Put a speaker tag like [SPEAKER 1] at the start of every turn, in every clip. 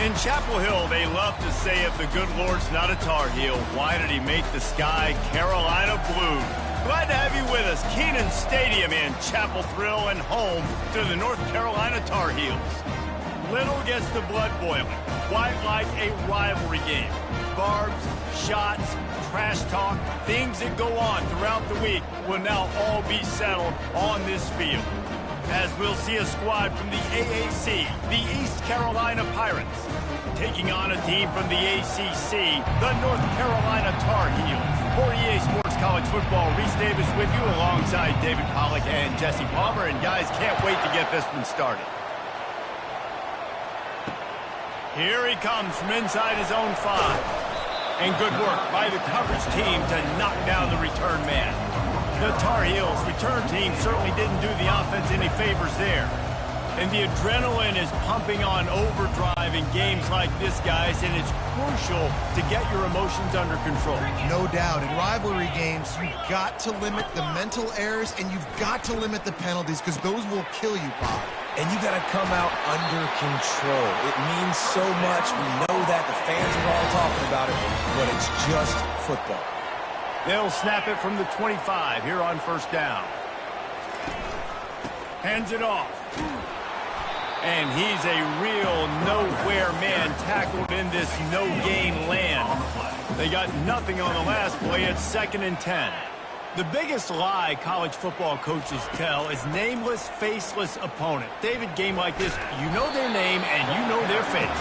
[SPEAKER 1] In Chapel Hill, they love to say if the good Lord's not a Tar Heel, why did he make the sky Carolina blue? Glad to have you with us. Kenan Stadium in Chapel Thrill and home to the North Carolina Tar Heels. Little gets the blood boiling, quite like a rivalry game. Barbs, shots, trash talk, things that go on throughout the week will now all be settled on this field. As we'll see a squad from the AAC, the East Carolina Pirates, taking on a team from the ACC, the North Carolina Tar Heels. For EA Sports College Football, Reese Davis with you alongside David Pollack and Jesse Palmer. And guys, can't wait to get this one started. Here he comes from inside his own 5. And good work by the coverage team to knock down the return man. The Tar Heels return team certainly didn't do the offense any favors there. And the adrenaline is pumping on overdrive in games like this, guys, and it's crucial to get your emotions under control.
[SPEAKER 2] No doubt. In rivalry games, you've got to limit the mental errors and you've got to limit the penalties because those will kill you, Bob.
[SPEAKER 3] And you got to come out under control. It means so much. We know that. The fans are all talking about it, but it's just football.
[SPEAKER 1] They'll snap it from the 25 here on first down. Hands it off. And he's a real nowhere man tackled in this no-gain land. They got nothing on the last play. It's 2nd and 10. The biggest lie college football coaches tell is nameless, faceless opponent. David, game like this, you know their name and you know their face.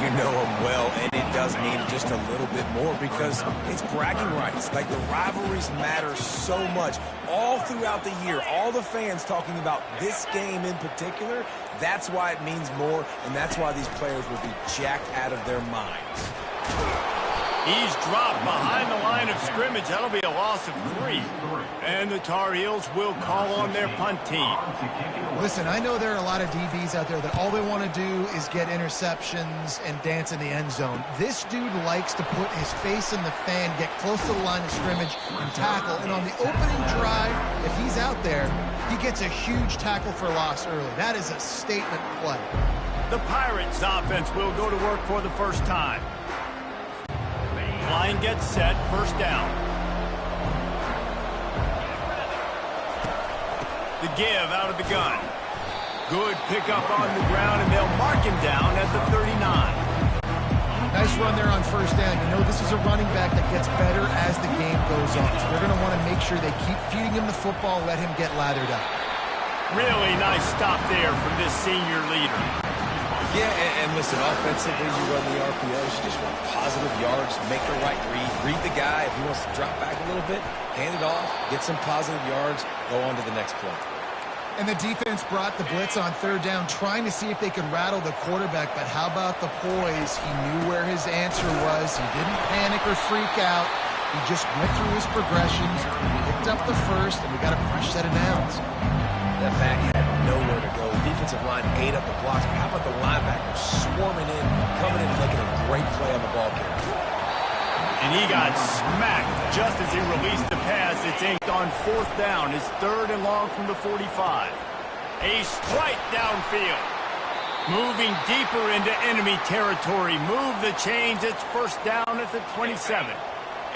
[SPEAKER 3] You know them well, and it does mean just a little bit more because it's bragging rights. Like, the rivalries matter so much. All throughout the year, all the fans talking about this game in particular, that's why it means more, and that's why these players will be jacked out of their minds.
[SPEAKER 1] He's dropped behind the line of scrimmage. That'll be a loss of 3. And the Tar Heels will call on their punt team.
[SPEAKER 2] Listen, I know there are a lot of DBs out there that all they want to do is get interceptions and dance in the end zone. This dude likes to put his face in the fan, get close to the line of scrimmage, and tackle. And on the opening drive, if he's out there, he gets a huge tackle for loss early. That is a statement play.
[SPEAKER 1] The Pirates offense will go to work for the first time. Line gets set, first down. The give out of the gun. Good pickup on the ground, and they'll mark him down at the 39.
[SPEAKER 2] Nice run there on first down. You know this is a running back that gets better as the game goes on. So they're going to want to make sure they keep feeding him the football, let him get lathered up.
[SPEAKER 1] Really nice stop there from this senior leader.
[SPEAKER 3] Yeah, and listen, offensively, you run the RPOs, you just want positive yards, make the right read the guy. If he wants to drop back a little bit, hand it off, get some positive yards, go on to the next play.
[SPEAKER 2] And the defense brought the blitz on third down, trying to see if they could rattle the quarterback, but how about the poise? He knew where his answer was. He didn't panic or freak out. He just went through his progressions, picked up the first, and we got a fresh set of downs.
[SPEAKER 3] That back had nowhere to go. Defensive line ate up the blocks. But how about the linebackers swarming in, coming in, making a great play on the ball carrier?
[SPEAKER 1] And he got smacked just as he released the pass. It's inked on fourth down. His 3rd and long from the 45. A strike downfield. Moving deeper into enemy territory. Move the chains. It's first down at the 27.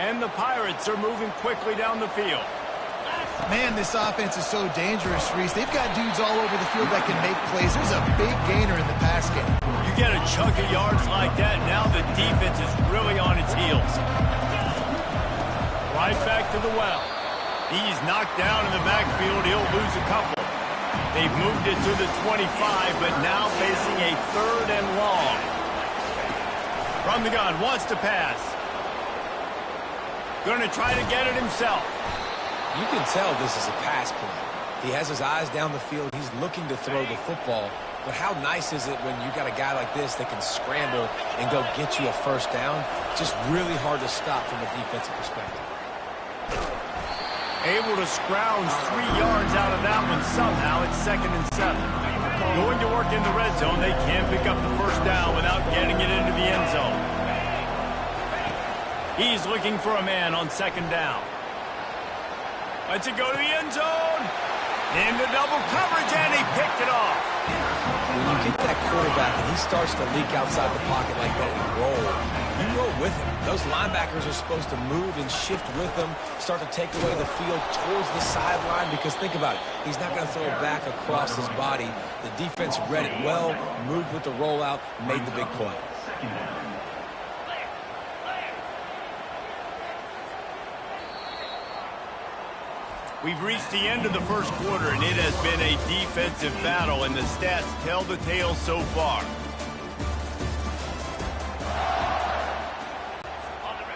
[SPEAKER 1] And the Pirates are moving quickly down the field.
[SPEAKER 2] Man, this offense is so dangerous, Reese. They've got dudes all over the field that can make plays. There's a big gainer in the pass game.
[SPEAKER 1] You get a chunk of yards like that, now the defense is really on its heels. Right back to the well. He's knocked down in the backfield. He'll lose a couple. They've moved it to the 25, but now facing a 3rd and long. From the gun, wants to pass. Going to try to get it himself.
[SPEAKER 3] You can tell this is a pass play. He has his eyes down the field. He's looking to throw the football. But how nice is it when you got a guy like this that can scramble and go get you a first down? Just really hard to stop from a defensive perspective.
[SPEAKER 1] Able to scrounge 3 yards out of that one somehow. It's 2nd and 7. Going to work in the red zone. They can't pick up the first down without getting it into the end zone. He's looking for a man on 2nd down. Lets it go to the end zone. Into double coverage, and he picked it off.
[SPEAKER 3] when you get that quarterback and he starts to leak outside the pocket like that and roll, you roll with him. Those linebackers are supposed to move and shift with him, start to take away the field towards the sideline, because think about it. He's not going to throw it back across his body. The defense read it well, moved with the rollout, made the big play.
[SPEAKER 1] We've reached the end of the first quarter, and it has been a defensive battle, and the stats tell the tale so far.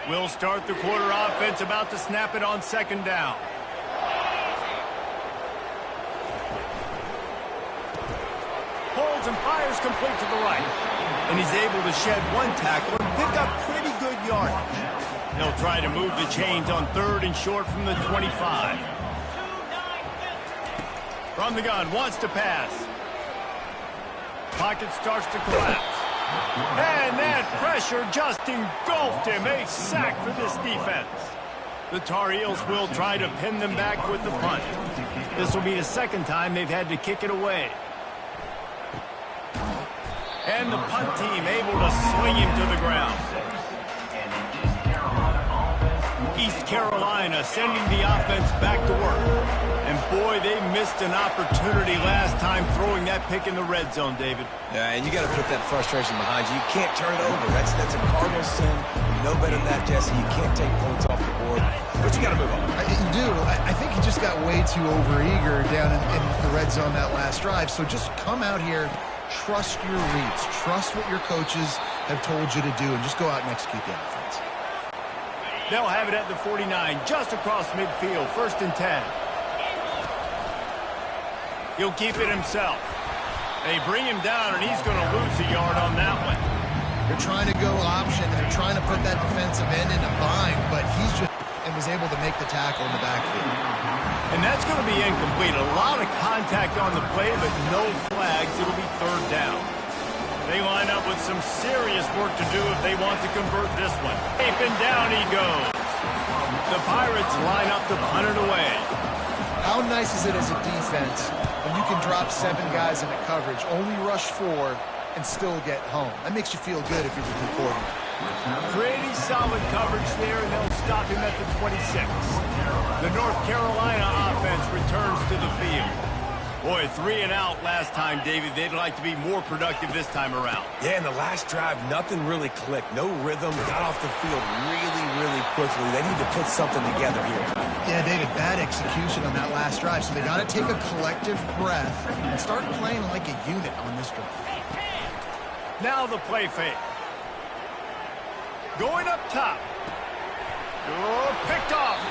[SPEAKER 1] We'll start the quarter offense, about to snap it on second down. Holds and fires complete to the right. And he's able to shed one tackle and pick up pretty good yardage. They'll try to move the chains on third and short from the 25. From the gun, wants to pass. Pocket starts to collapse. And that pressure just engulfed him. A sack for this defense. The Tar Heels will try to pin them back with the punt. This will be the second time they've had to kick it away. And the punt team able to swing him to the ground. East Carolina sending the offense back to work. And boy, they missed an opportunity last time throwing that pick in the red zone, David.
[SPEAKER 3] Yeah, and you got to put that frustration behind you. You can't turn it over. That's a cardinal sin. You know better than that, Jesse. You can't take points off the board. But you got to move on.
[SPEAKER 2] You do. I think he just got way too overeager down in the red zone that last drive. So just come out here, trust your reads, trust what your coaches have told you to do, and just go out and execute the offense.
[SPEAKER 1] They'll have it at the 49, just across midfield, 1st and 10. He'll keep it himself. They bring him down, and he's going to lose a yard on that one.
[SPEAKER 2] They're trying to go option, and they're trying to put that defensive end in a bind, but he's just and was able to make the tackle in the backfield.
[SPEAKER 1] And that's going to be incomplete. A lot of contact on the play, but no flags. It'll be 3rd down. They line up with some serious work to do if they want to convert this one. Up and down he goes. The Pirates line up to punt it away.
[SPEAKER 2] How nice is it as a defense when you can drop 7 guys into coverage, only rush 4, and still get home? That makes you feel good if you're the D coordinator.
[SPEAKER 1] Pretty solid coverage there, and they'll stop him at the 26. The North Carolina offense returns to the field. Boy, 3 and out last time, David. They'd like to be more productive this time around.
[SPEAKER 3] Yeah, in the last drive, nothing really clicked. No rhythm. Got off the field really, really quickly. They need to put something together here.
[SPEAKER 2] Yeah, David, bad execution on that last drive. So they got to take a collective breath and start playing like a unit on this drive.
[SPEAKER 1] Now the play fake. Going up top. Oh, picked off.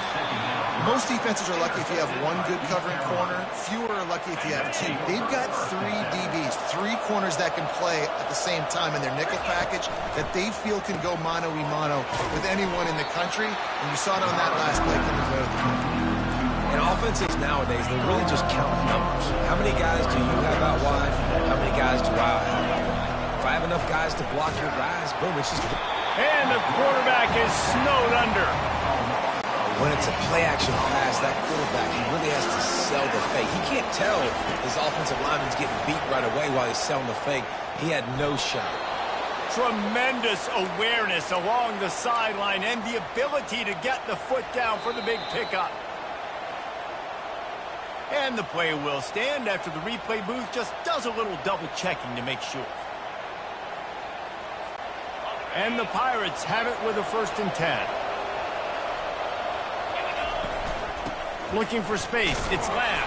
[SPEAKER 2] Most defenses are lucky if you have 1 good covering corner. Fewer are lucky if you have 2. They've got 3 DBs, 3 corners that can play at the same time in their nickel package that they feel can go mano-a-mano with anyone in the country. And you saw it on that last play coming out of the game.
[SPEAKER 3] And offenses nowadays, they really just count numbers. How many guys do you have out wide? How many guys do I have out wide? If I have enough guys to block your guys, boom, it's just...
[SPEAKER 1] And the quarterback is snowed under.
[SPEAKER 3] When it's a play-action pass, that quarterback, he really has to sell the fake. He can't tell his offensive lineman's getting beat right away while he's selling the fake. He had no shot.
[SPEAKER 1] Tremendous awareness along the sideline and the ability to get the foot down for the big pickup. And the play will stand after the replay booth just does a little double-checking to make sure. And the Pirates have it with a 1st and 10. Looking for space. It's Lamb.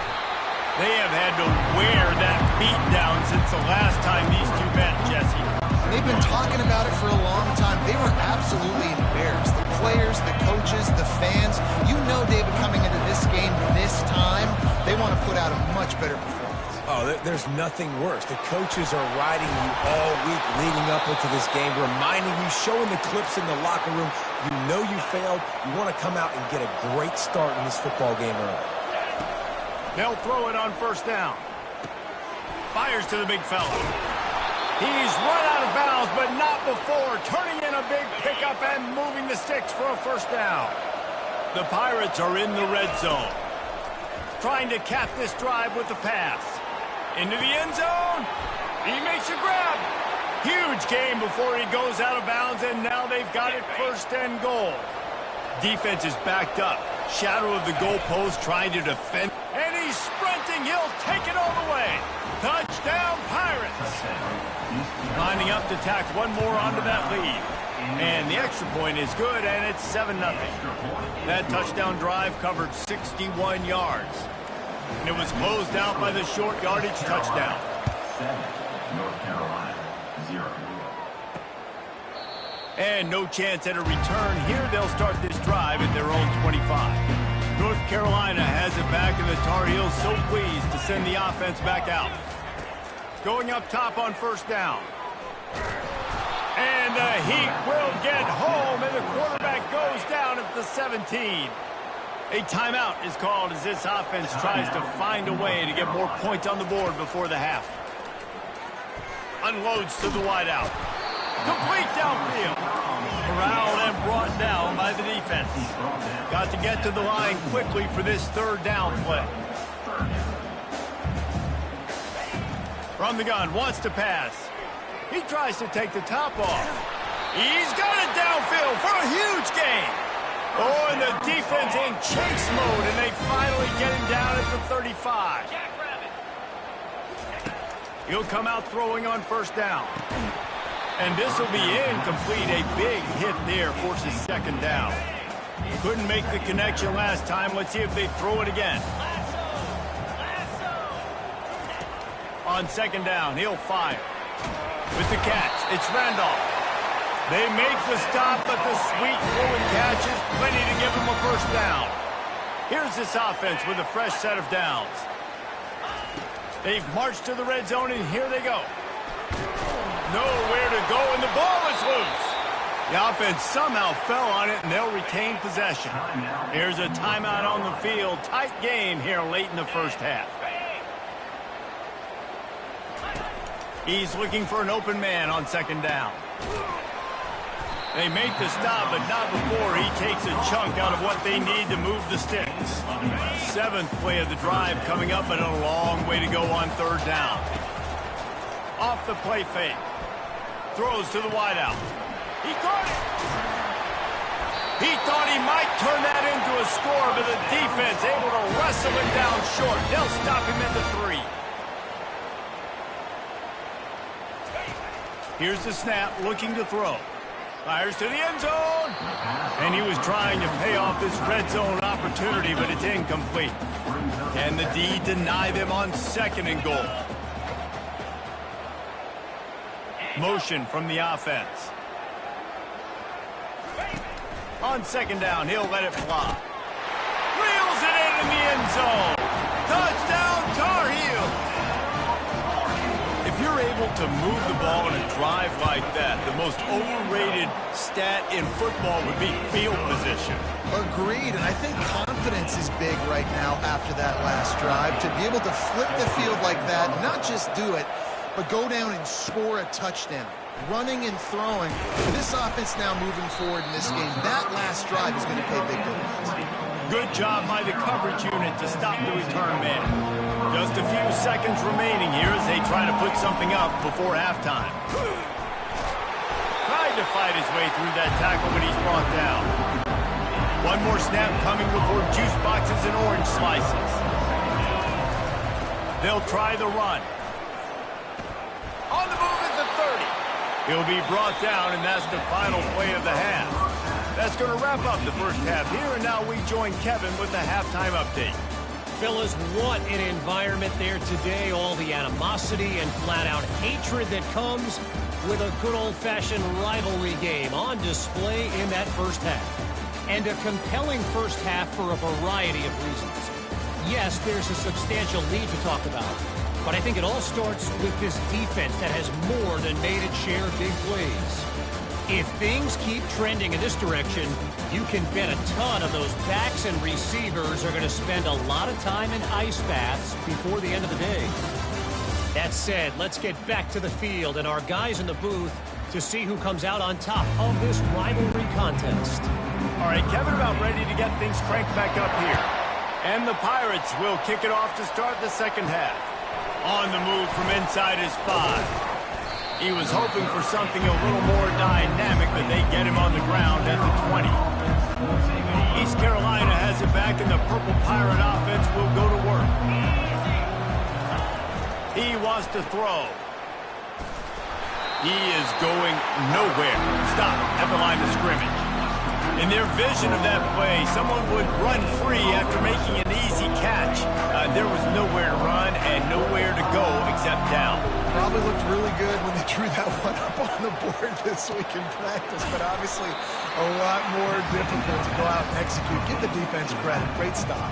[SPEAKER 1] They have had to wear that beat down since the last time these two met, Jesse.
[SPEAKER 2] They've been talking about it for a long time. They were absolutely embarrassed. The players, the coaches, the fans. You know, David, coming into this game this time, they want to put out a much better performance.
[SPEAKER 3] Oh, there's nothing worse. The coaches are riding you all week leading up into this game, reminding you, showing the clips in the locker room. You know you failed. You want to come out and get a great start in this football game early.
[SPEAKER 1] They'll throw it on 1st down. Fires to the big fella. He's run out of bounds, but not before. Turning in a big pickup and moving the sticks for a 1st down. The Pirates are in the red zone. Trying to cap this drive with the pass. Into the end zone. He makes a grab. Huge gain before he goes out of bounds, and now they've got it 1st and goal. Defense is backed up. Shadow of the goalpost trying to defend. And he's sprinting. He'll take it all the way. Touchdown, Pirates. Lining up to tack one more onto that lead. And the extra point is good, and it's 7-0. That touchdown drive covered 61 yards. And it was closed out by the short yardage touchdown.
[SPEAKER 4] North Carolina, 0.
[SPEAKER 1] And no chance at a return here. They'll start this drive at their own 25. North Carolina has it back, and the Tar Heels so pleased to send the offense back out. Going up top on 1st down. And the Heat will get home, and the quarterback goes down at the 17. A timeout is called as this offense tries to find a way to get more points on the board before the half. Unloads to the wideout. Complete downfield. Corralled and brought down by the defense. Got to get to the line quickly for this 3rd down play. From the gun, wants to pass. He tries to take the top off. He's got it downfield for a huge gain. Oh, and the defense in chase mode, and they finally get him down at the 35. He'll come out throwing on 1st down. And this will be incomplete. A big hit there forces 2nd down. Couldn't make the connection last time. Let's see if they throw it again. On 2nd down, he'll fire. With the catch, it's Randolph. They make the stop, but the sweet forward catch is plenty to give them a 1st down. Here's this offense with a fresh set of downs. They've marched to the red zone, and here they go. Nowhere to go, and the ball is loose. The offense somehow fell on it, and they'll retain possession. Here's a timeout on the field. Tight game here late in the 1st half. He's looking for an open man on 2nd down. They make the stop, but not before he takes a chunk out of what they need to move the sticks. 7th play of the drive coming up, but a long way to go on 3rd down. Off the play fake. Throws to the wideout. He caught it. He thought he might turn that into a score, but the defense able to wrestle him down short. They'll stop him at the 3. Here's the snap, looking to throw. Fires to the end zone. And he was trying to pay off this red zone opportunity, but it's incomplete. Can the D deny them on 2nd and goal? Motion from the offense. On 2nd down, he'll let it fly. Reels it in the end zone. Touchdown, Tar Heels. If you're able to move the ball in a drive like that, the most overrated stat in football would be field position.
[SPEAKER 2] Agreed, and I think confidence is big right now after that last drive. To be able to flip the field like that, not just do it, but go down and score a touchdown. Running and throwing. This offense now moving forward in this game, that last drive is going to pay big dividends.
[SPEAKER 1] Good job by the coverage unit to stop the return man. Just a few seconds remaining here as they try to put something up before halftime. Tried to fight his way through that tackle, but he's brought down. One more snap coming before juice boxes and orange slices. They'll try the run. On the move at the 30. He'll be brought down, and that's the final play of the half. That's going to wrap up the 1st half here, and now we join Kevin with the halftime update.
[SPEAKER 5] Phyllis, what an environment there today. All the animosity and flat-out hatred that comes with a good old-fashioned rivalry game on display in that 1st half. And a compelling 1st half for a variety of reasons. Yes, there's a substantial lead to talk about, but I think it all starts with this defense that has more than made its share of big plays. If things keep trending in this direction, you can bet a ton of those backs and receivers are going to spend a lot of time in ice baths before the end of the day. That said, let's get back to the field and our guys in the booth to see who comes out on top of this rivalry contest.
[SPEAKER 1] All right, Kevin about ready to get things cranked back up here. And the Pirates will kick it off to start the 2nd half. On the move from inside his 5. He was hoping for something a little more dynamic, but they get him on the ground at the 20. East Carolina has it back, and the Purple Pirate offense will go to work. He wants to throw. He is going nowhere. Stop at the line of scrimmage. In their vision of that play, someone would run free after making an easy catch. There was nowhere to run and nowhere to go except down.
[SPEAKER 2] Probably looked really good when they drew that one up on the board this week in practice, but obviously a lot more difficult to go out and execute. Give the defense credit. Great stop.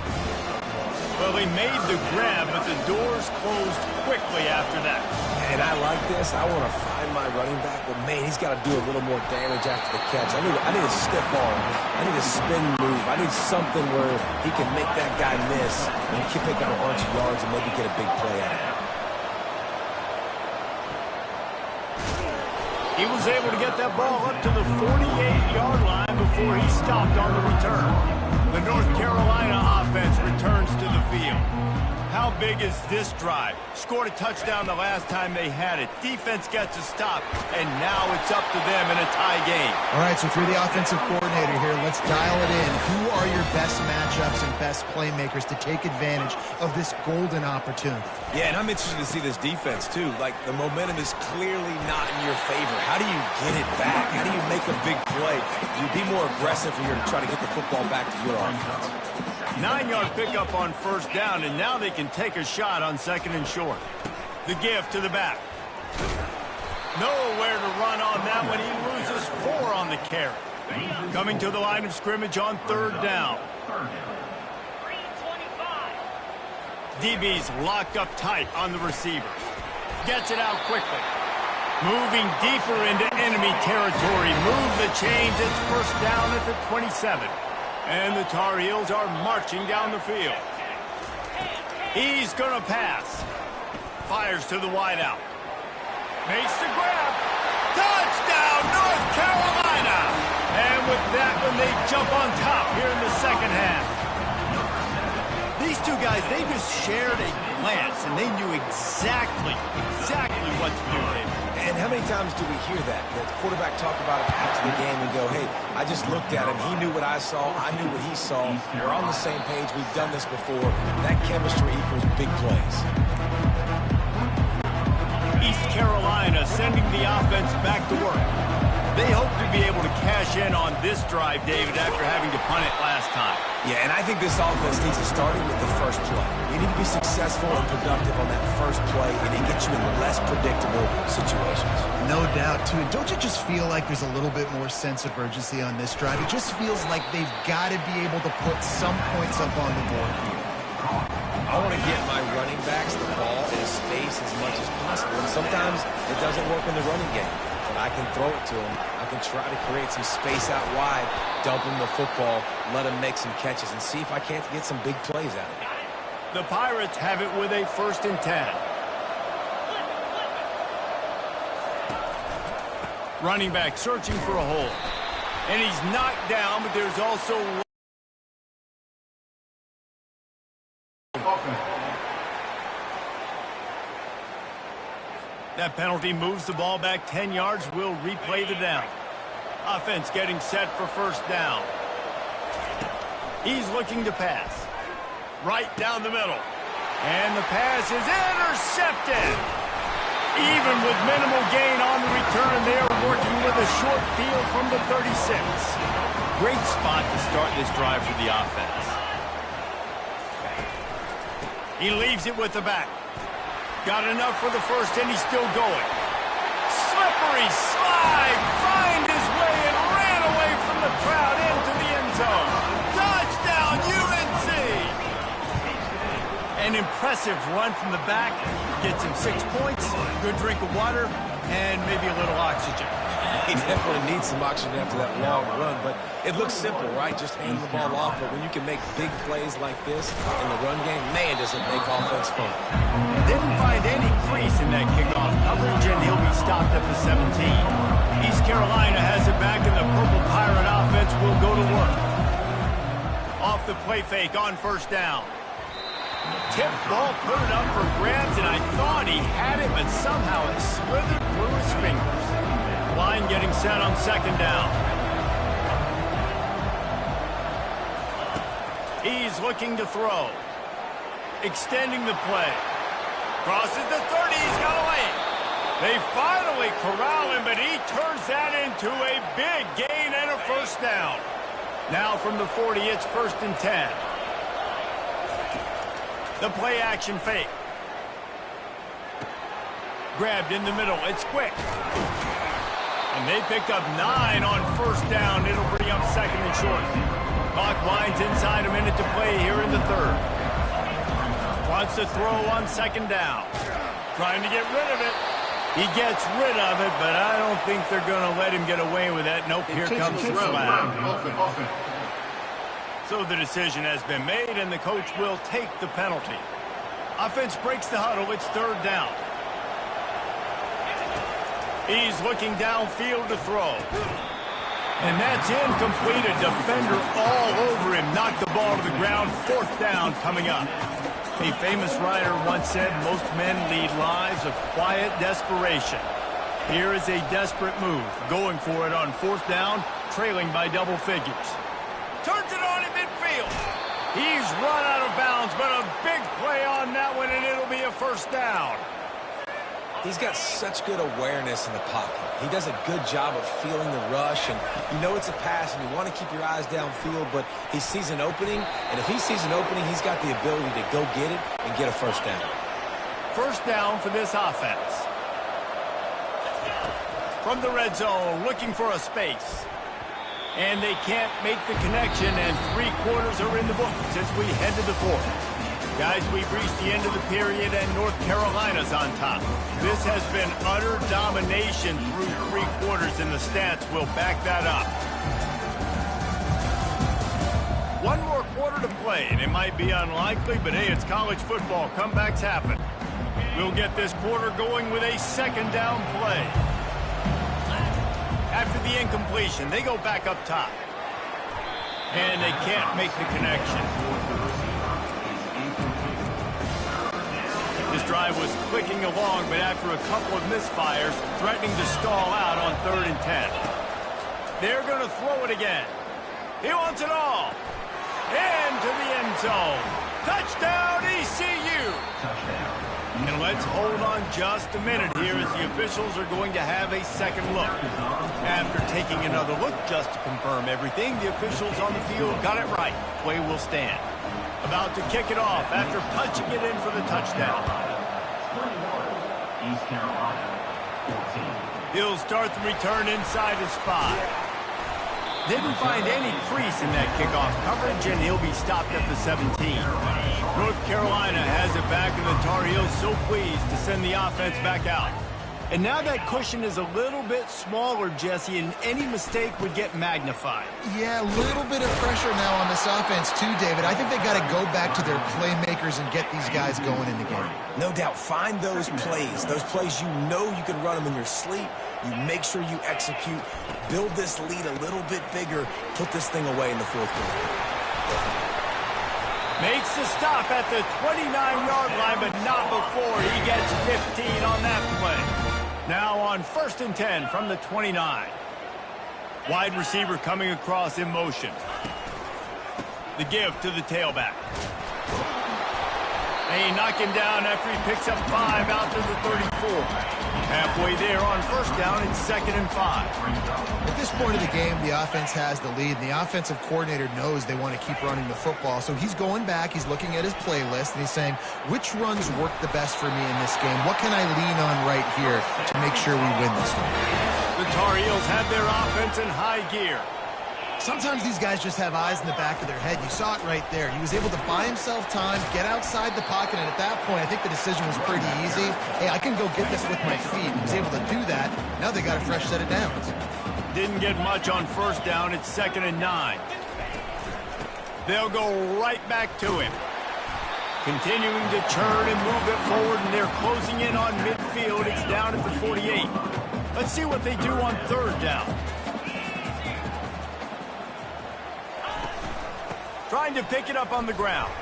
[SPEAKER 1] Well, they made the grab, but the doors closed quickly after that.
[SPEAKER 3] And I like this. I want to find my running back, but man, he's got to do a little more damage after the catch. I need a stiff arm. I need a spin move. I need something where he can make that guy miss and he can pick up a bunch of yards and maybe get a big play out of it.
[SPEAKER 1] He was able to get that ball up to the 48-yard line before he stopped on the return. The North Carolina offense returns to the field. How big is this drive? Scored a touchdown the last time they had it. Defense gets a stop, and now it's up to them in a tie game.
[SPEAKER 2] All right, so through the offensive coordinator here, let's dial it in. Who are your best matchups and best playmakers to take advantage of this golden opportunity?
[SPEAKER 3] Yeah, and I'm interested to see this defense, too. Like, the momentum is clearly not in your favor. How do you get it back? How do you make a big play? You be more aggressive here to try to get the football back to your offense.
[SPEAKER 1] 9-yard pickup on first down, and now they can take a shot on second and short. The give to the back. Nowhere to run on that one. He loses 4 on the carry. Coming to the line of scrimmage on third down. DB's locked up tight on the receivers. Gets it out quickly. Moving deeper into enemy territory. Move the chains. It's first down at the 27. And the Tar Heels are marching down the field. He's going to pass. Fires to the wideout. Makes the grab. Touchdown, North Carolina! And with that one, they jump on top here in the second half. These two guys, they just shared a glance, and they knew exactly what to do there.
[SPEAKER 3] And how many times do we hear that? The quarterback talk about it after the game and go, hey, I just looked at him. He knew what I saw. I knew what he saw. We're on the same page. We've done this before. That chemistry equals big plays.
[SPEAKER 1] East Carolina sending the offense back to work. They hope to be able to cash in on this drive, David, after having to punt it last time.
[SPEAKER 3] Yeah, and I think this offense needs to start with the first play. You need to be successful and productive on that first play, and it gets you in less predictable situations.
[SPEAKER 2] No doubt, too. Don't you just feel like there's a little bit more sense of urgency on this drive? It just feels like they've got to be able to put some points up on the board here.
[SPEAKER 3] I want to get my running backs the ball in space as much as possible, and sometimes it doesn't work in the running game. I can throw it to him. I can try to create some space out wide, dump him the football, let him make some catches, and see if I can't get some big plays out of it.
[SPEAKER 1] The Pirates have it with a 1st and 10. Running back searching for a hole. And he's knocked down, but there's also... That penalty moves the ball back 10 yards. We'll replay the down. Offense getting set for first down. He's looking to pass. Right down the middle. And the pass is intercepted. Even with minimal gain on the return, they are working with a short field from the 36. Great spot to start this drive for the offense. He leaves it with the back. Got enough for the first, and he's still going. Slippery slide, find his way, and ran away from the crowd into the end zone. Touchdown, UNC! An impressive run from the back. Gets him 6 points, good drink of water, and maybe a little oxygen.
[SPEAKER 3] He definitely needs some oxygen after that long run, but it looks simple, right? Just hand the ball off, but when you can make big plays like this in the run game, man, does it make offense fun.
[SPEAKER 1] Didn't find any crease in that kickoff coverage, and he'll be stopped at the 17. East Carolina has it back, and the Purple Pirate offense will go to work. Off the play fake on first down. Tip ball, put it up for grabs, and I thought he had it, but somehow it slithered through his fingers. Line getting set on second down. He's looking to throw. Extending the play. Crosses the 30, he's got away. They finally corral him, but he turns that into a big gain and a first down. Now from the 40, it's 1st and 10. The play action fake. Grabbed in the middle, it's quick. And they picked up 9 on first down. It'll bring up 2nd and short. Clock winds inside, a minute to play here in the 3rd. Wants to throw on 2nd down. Trying to get rid of it. He gets rid of it, but I don't think they're going to let him get away with that. Nope, here comes the flag. So the decision has been made, and the coach will take the penalty. Offense breaks the huddle. It's 3rd down. He's looking downfield to throw. And that's incomplete. A defender all over him. Knocked the ball to the ground. 4th down coming up. A famous writer once said, most men lead lives of quiet desperation. Here is a desperate move. Going for it on 4th down, trailing by double figures. Turns it on in midfield. He's run out of bounds, but a big play on that one, and it'll be a first down.
[SPEAKER 3] He's got such good awareness in the pocket. He does a good job of feeling the rush, and you know it's a pass, and you want to keep your eyes downfield, but he sees an opening, and if he sees an opening, he's got the ability to go get it and get a first down.
[SPEAKER 1] First down for this offense. From the red zone, looking for a space. And they can't make the connection, and 3 quarters are in the books as we head to the 4th. Guys, we've reached the end of the period, and North Carolina's on top. This has been utter domination through 3 quarters, and the stats will back that up. 1 more quarter to play, and it might be unlikely, but hey, it's college football. Comebacks happen. We'll get this quarter going with a 2nd down play. After the incompletion, they go back up top. And they can't make the connection. This drive was clicking along, but after a couple of misfires, threatening to stall out on 3rd and 10. They're going to throw it again. He wants it all. Into the end zone. Touchdown, ECU. And let's hold on just a minute here as the officials are going to have a second look. After taking another look just to confirm everything, the officials on the field got it right. Play will stand. About to kick it off after punching it in for the touchdown.
[SPEAKER 4] East Carolina, 14.
[SPEAKER 1] He'll start the return inside his 5. Didn't find any crease in that kickoff coverage, and he'll be stopped at the 17. North Carolina has it back, and the Tar Heels so pleased to send the offense back out. And now that cushion is a little bit smaller, Jesse, and any mistake would get magnified.
[SPEAKER 2] Yeah, a little bit of pressure now on this offense too, David. I think they got to go back to their playmakers and get these guys going in the game.
[SPEAKER 3] No doubt. Find those plays you know you can run them in your sleep. You make sure you execute. Build this lead a little bit bigger. Put this thing away in the 4th quarter.
[SPEAKER 1] Makes the stop at the 29-yard line, but not before he gets 15 on that play. Now on 1st and 10 from the 29. Wide receiver coming across in motion. The give to the tailback. They knock him down after he picks up 5 out to the 34. Halfway there on 1st down, it's 2nd and 5.
[SPEAKER 2] At this point of the game, the offense has the lead, and the offensive coordinator knows they want to keep running the football. So he's going back, he's looking at his playlist, and he's saying, which runs work the best for me in this game? What can I lean on right here to make sure we win this one?
[SPEAKER 1] The Tar Heels have their offense in high gear.
[SPEAKER 2] Sometimes these guys just have eyes in the back of their head. You saw it right there. He was able to buy himself time, get outside the pocket, and at that point, I think the decision was pretty easy. Hey, I can go get this with my feet. He was able to do that. Now they got a fresh set of downs.
[SPEAKER 1] Didn't get much on 1st down. It's 2nd and 9. They'll go right back to him. Continuing to churn and move it forward, and they're closing in on midfield. It's down at the 48. Let's see what they do on 3rd down. Trying to pick it up on the ground.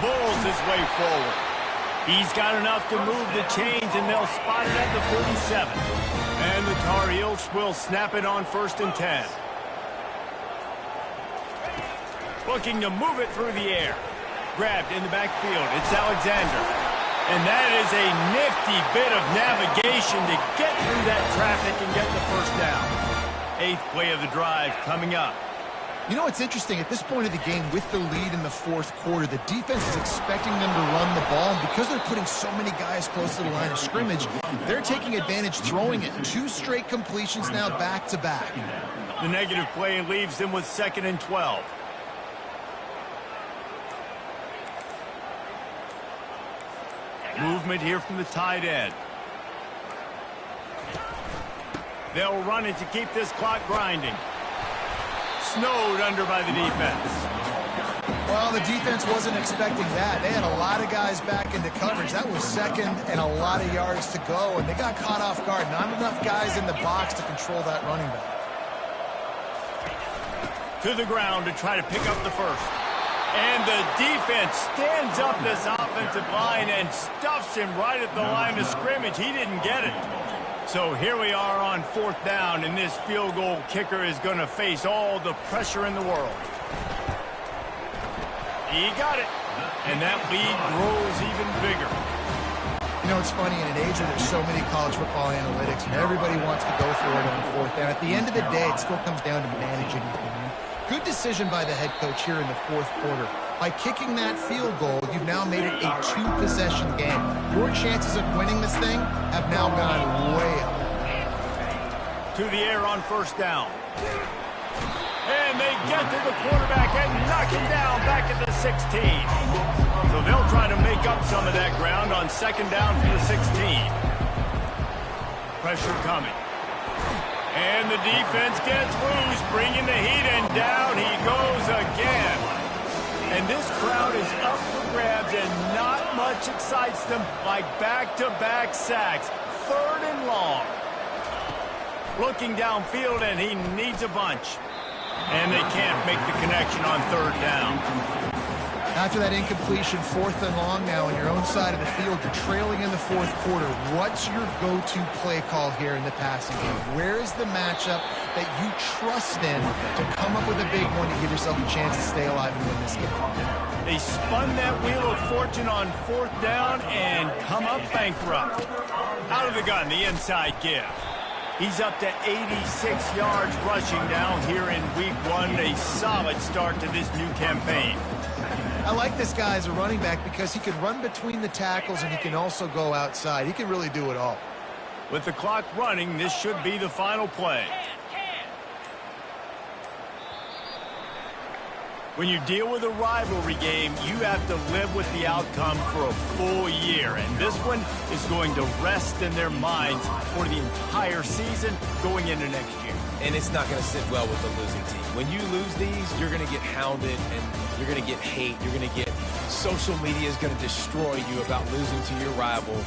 [SPEAKER 1] bulls his way forward. He's got enough to move the chains, and they'll spot it at the 37. And the Tar Heels will snap it on 1st and 10. Looking to move it through the air. Grabbed in the backfield. It's Alexander. And that is a nifty bit of navigation to get through that traffic and get the first down. 8th play of the drive coming up.
[SPEAKER 2] You know what's interesting? At this point of the game, with the lead in the 4th quarter, the defense is expecting them to run the ball. And because they're putting so many guys close to the line of scrimmage, they're taking advantage throwing it. 2 straight completions now back-to-back.
[SPEAKER 1] The negative play leaves them with 2nd and 12. Movement here from the tight end. They'll run it to keep this clock grinding. Snowed under by the defense.
[SPEAKER 2] Well, the defense wasn't expecting that. They had a lot of guys back into coverage. That was 2nd and a lot of yards to go, and they got caught off guard. Not enough guys in the box to control that running back.
[SPEAKER 1] To the ground to try to pick up the first. And the defense stands up this offensive line and stuffs him right at the line of scrimmage. He didn't get it. So here we are on 4th down, and this field goal kicker is going to face all the pressure in the world. He got it, and that lead grows even bigger.
[SPEAKER 2] You know, it's funny, in an age where there's so many college football analytics, and everybody wants to go for it on 4th down, at the end of the day, it still comes down to managing the game. Good decision by the head coach here in the 4th quarter. By kicking that field goal, you've now made it a 2-possession game. Your chances of winning this thing have now gone way up.
[SPEAKER 1] To the air on 1st down. And they get to the quarterback and knock him down back at the 16. So they'll try to make up some of that ground on 2nd down from the 16. Pressure coming. And the defense gets loose, bringing the heat, and down he goes again. And this crowd is up for grabs, and not much excites them like back-to-back sacks. 3rd and long. Looking downfield, and he needs a bunch. And they can't make the connection on 3rd down.
[SPEAKER 2] After that incompletion, 4th and long now on your own side of the field, you're trailing in the 4th quarter. What's your go-to play call here in the passing game? Where is the matchup that you trust in to come up with a big one to give yourself a chance to stay alive and win this game?
[SPEAKER 1] They spun that wheel of fortune on 4th down and come up bankrupt. Out of the gun, the inside give. He's up to 86 yards rushing now here in week 1. A solid start to this new campaign.
[SPEAKER 2] I like this guy as a running back because he can run between the tackles and he can also go outside. He can really do it all.
[SPEAKER 1] With the clock running, this should be the final play. When you deal with a rivalry game, you have to live with the outcome for a full year. And this one is going to rest in their minds for the entire season going into next year.
[SPEAKER 3] And it's not going to sit well with the losing team. When you lose these, you're going to get hounded and you're going to get hate. You're going to get social media is going to destroy you about losing to your rival.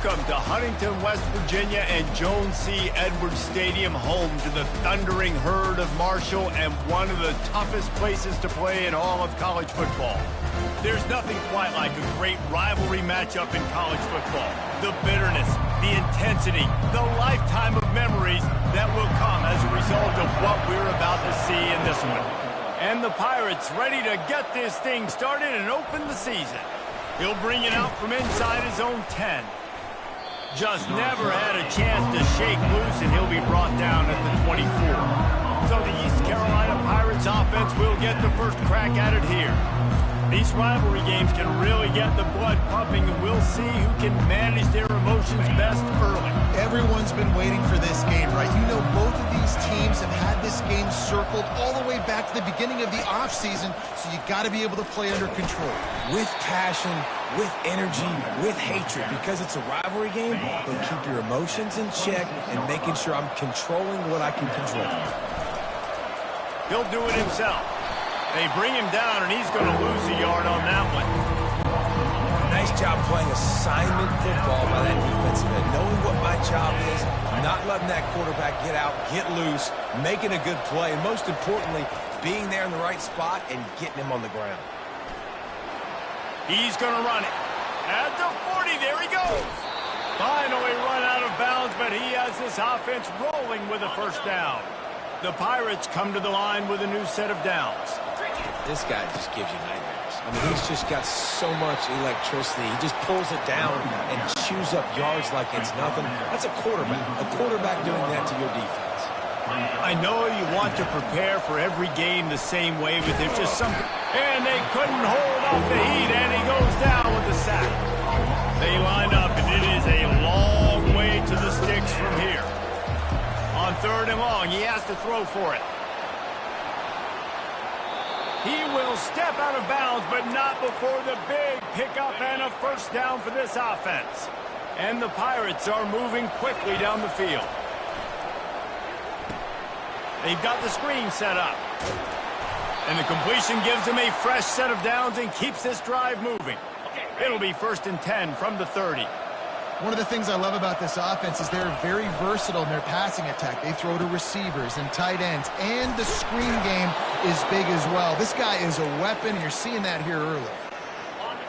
[SPEAKER 1] Welcome to Huntington, West Virginia and Joan C. Edwards Stadium, home to the Thundering Herd of Marshall and one of the toughest places to play in all of college football. There's nothing quite like a great rivalry matchup in college football. The bitterness, the intensity, the lifetime of memories that will come as a result of what we're about to see in this one. And the Pirates ready to get this thing started and open the season. He'll bring it out from inside his own 10. Just never had a chance to shake loose, and he'll be brought down at the 24. So the East Carolina Pirates offense will get the first crack at it here. These rivalry games can really get the blood pumping, and we'll see who can manage their emotions best early.
[SPEAKER 2] Everyone's been waiting for this game, right? You know, both of these teams have had this game circled all the way back to the beginning of the offseason, so you got to be able to play under control.
[SPEAKER 3] With passion, with energy, with hatred, because it's a rivalry game, but keep your emotions in check and making sure I'm controlling what I can control.
[SPEAKER 1] He'll do it himself. They bring him down, and he's going to lose a yard on that one.
[SPEAKER 3] Nice job playing assignment football by that defensive end. Knowing what my job is, not letting that quarterback get out, get loose, making a good play, and most importantly, being there in the right spot and getting him on the ground.
[SPEAKER 1] He's going to run it. At the 40, there he goes. Finally run out of bounds, but he has this offense rolling with a first down. The Pirates come to the line with a new set of downs.
[SPEAKER 3] This guy just gives you nightmares. I mean, he's just got so much electricity. He just pulls it down and chews up yards like it's nothing. That's a quarterback. A quarterback doing that to your defense.
[SPEAKER 1] I know you want to prepare for every game the same way, but there's just some... And they couldn't hold off the heat, and he goes down with the sack. They line up, and it is a long way to the sticks from here. On 3rd and long, he has to throw for it. He will step out of bounds, but not before the big pickup and a first down for this offense. And the Pirates are moving quickly down the field. They've got the screen set up. And the completion gives them a fresh set of downs and keeps this drive moving. It'll be 1st and 10 from the 30.
[SPEAKER 2] One of the things I love about this offense is they're very versatile in their passing attack. They throw to receivers and tight ends, and the screen game is big as well. This guy is a weapon, and you're seeing that here early.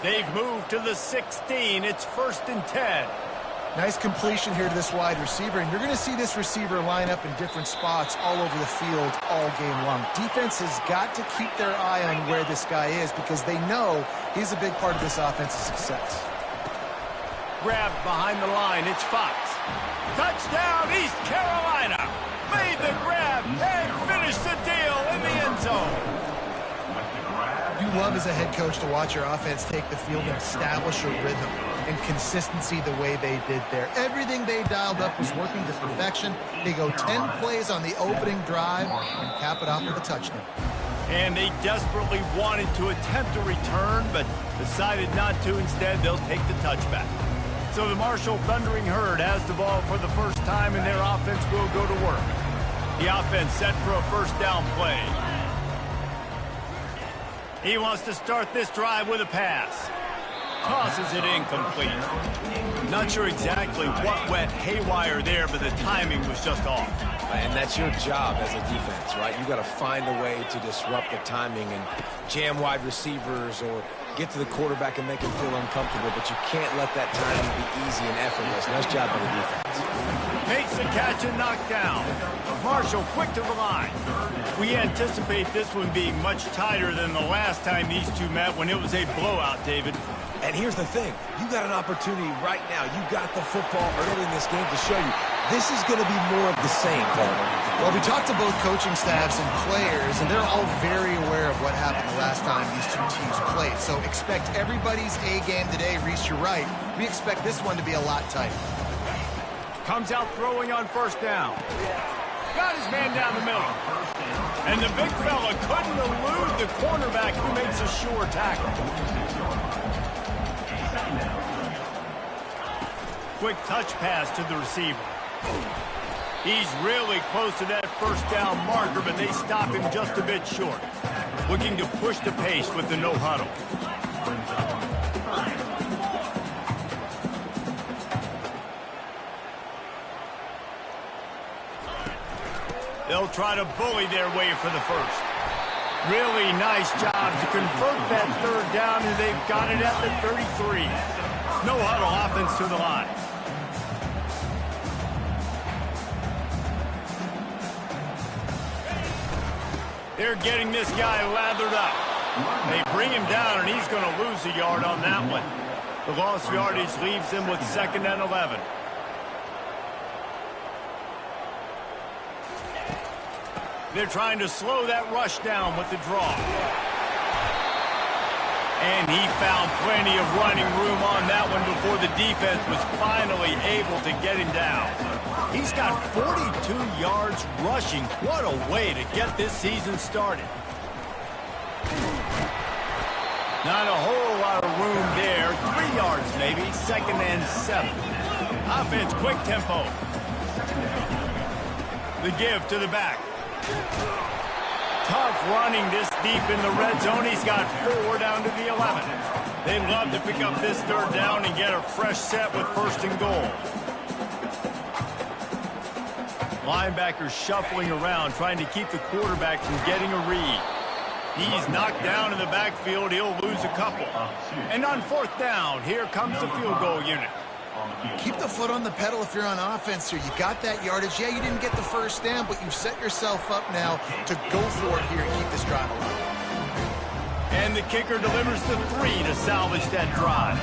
[SPEAKER 1] They've moved to the 16. It's 1st and 10.
[SPEAKER 2] Nice completion here to this wide receiver, and you're going to see this receiver line up in different spots all over the field all game long. Defense has got to keep their eye on where this guy is because they know he's a big part of this offense's success.
[SPEAKER 1] Grabbed behind the line, it's Fox. Touchdown, East Carolina. Made the grab and finished the deal in the end zone.
[SPEAKER 2] You love as a head coach to watch your offense take the field and establish a rhythm and consistency the way they did there. Everything they dialed up was working to perfection. They go 10 plays on the opening drive and cap it off with a touchdown.
[SPEAKER 1] And they desperately wanted to attempt a return, but decided not to. Instead, they'll take the touchback. So the Marshall Thundering Herd has the ball for the first time, and their offense will go to work. The offense set for a first down play. He wants to start this drive with a pass. Tosses it incomplete. Not sure exactly what went haywire there, but the timing was just off.
[SPEAKER 3] And that's your job as a defense, right? You got to find a way to disrupt the timing and jam wide receivers or get to the quarterback and make him feel uncomfortable, but you can't let that timing be easy and effortless. Nice job by the defense.
[SPEAKER 1] Makes the catch and knocked down. Marshall quick to the line. We anticipate this one being much tighter than the last time these two met when it was a blowout, David.
[SPEAKER 3] And here's the thing. You got an opportunity right now. You got the football early in this game to show you this is going to be more of the same, Palmer.
[SPEAKER 2] Well, we talked to both coaching staffs and players, and they're all very aware of what happened the last time these two teams played. So expect everybody's A game today. Reese, you're right. We expect this one to be a lot tighter.
[SPEAKER 1] Comes out throwing on first down. Got his man down the middle. And the big fella couldn't elude the cornerback who makes a sure tackle. Quick touch pass to the receiver. He's really close to that first down marker, but they stop him just a bit short. Looking to push the pace with the no huddle. They'll try to bully their way for the first. Really nice job to convert that third down, and they've got it at the 33. No huddle offense to the line. They're getting this guy lathered up. They bring him down, and he's going to lose a yard on that one. The lost yardage leaves him with 2nd and 11. They're trying to slow that rush down with the draw. And he found plenty of running room on that one before the defense was finally able to get him down. He's got 42 yards rushing. What a way to get this season started. Not a whole lot of room there. 3 yards maybe. 2nd and 7. Offense, quick tempo. The give to the back. Tough running this deep in the red zone. He's got 4 down to the 11. They'd love to pick up this 3rd down and get a fresh set with 1st and goal. Linebackers shuffling around, trying to keep the quarterback from getting a read. He's knocked down in the backfield. He'll lose a couple. And on 4th down, here comes the field goal unit.
[SPEAKER 2] Keep the foot on the pedal if you're on offense here. You got that yardage. Yeah, you didn't get the 1st down, but you've set yourself up now to go for it here and keep this drive alive.
[SPEAKER 1] And the kicker delivers the 3 to salvage that drive.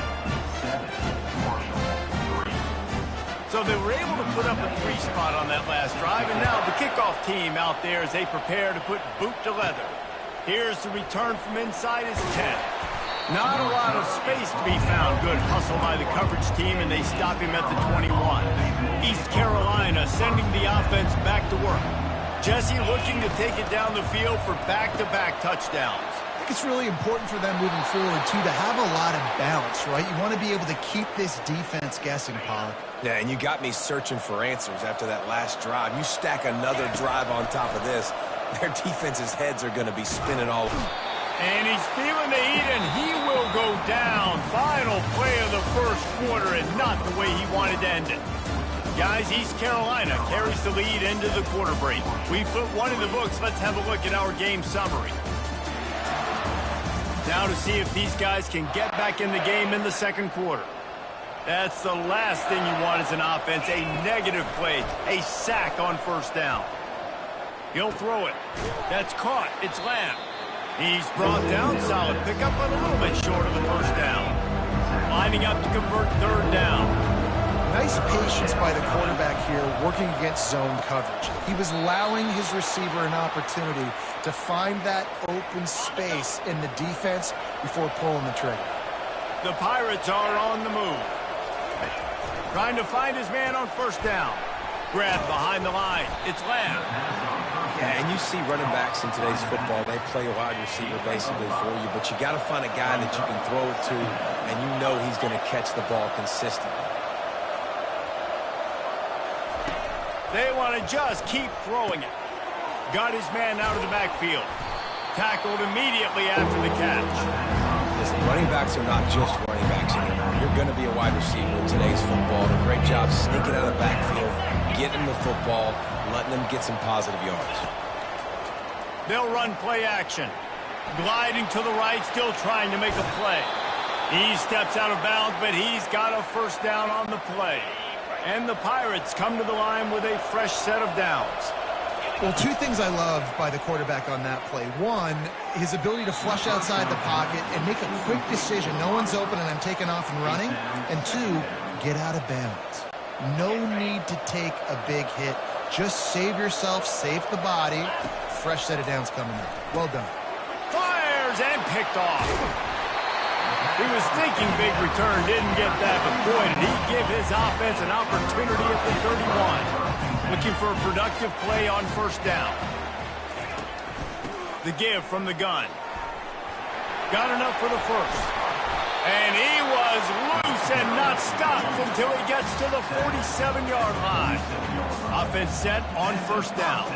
[SPEAKER 1] So they were able to put up a 3 spot on that last drive, and now the kickoff team out there as they prepare to put boot to leather. Here's the return from inside his 10. Not a lot of space to be found. Good hustle by the coverage team, and they stop him at the 21. East Carolina sending the offense back to work. Jesse looking to take it down the field for back-to-back touchdowns.
[SPEAKER 2] I think it's really important for them moving forward, too, to have a lot of balance, right? You want to be able to keep this defense guessing, Pollock.
[SPEAKER 3] Yeah, and you got me searching for answers after that last drive. You stack another drive on top of this, their defense's heads are going to be spinning all over.
[SPEAKER 1] And he's feeling the heat, and he will go down. Final play of the 1st quarter, and not the way he wanted to end it. Guys, East Carolina carries the lead into the quarter break. We put 1 in the books. Let's have a look at our game summary. Now to see if these guys can get back in the game in the 2nd quarter. That's the last thing you want as an offense, a negative play, a sack on 1st down. He'll throw it. That's caught. It's Lamb. He's brought down, solid pickup, but a little bit short of the 1st down. Lining up to convert 3rd down.
[SPEAKER 2] Nice patience by the quarterback here, working against zone coverage. He was allowing his receiver an opportunity to find that open space in the defense before pulling the trigger.
[SPEAKER 1] The Pirates are on the move. Trying to find his man on 1st down. Grab behind the line. It's Lamb.
[SPEAKER 3] Yeah, and you see running backs in today's football, they play a wide receiver basically for you, but you got to find a guy that you can throw it to, and you know he's going to catch the ball consistently.
[SPEAKER 1] They want to just keep throwing it. Got his man out of the backfield. Tackled immediately after the catch.
[SPEAKER 3] Listen, running backs are not just running backs anymore. You're going to be a wide receiver in today's football. A great job sneaking out of the backfield, getting the football, letting them get some positive yards.
[SPEAKER 1] They'll run play action. Gliding to the right, still trying to make a play. He steps out of bounds, but he's got a 1st down on the play. And the Pirates come to the line with a fresh set of downs.
[SPEAKER 2] Well, 2 things I love by the quarterback on that play. 1, his ability to flush outside the pocket and make a quick decision. No one's open and I'm taking off and running. And 2, get out of bounds. No need to take a big hit. Just save yourself, save the body. Fresh set of downs coming up. Well done.
[SPEAKER 1] Fires and picked off. He was thinking big return, didn't get that, but boy, did he give his offense an opportunity at the 31. Looking for a productive play on 1st down. The give from the gun. Got enough for the 1st. And he was loose and not stopped until he gets to the 47-yard line. Offense set on 1st down.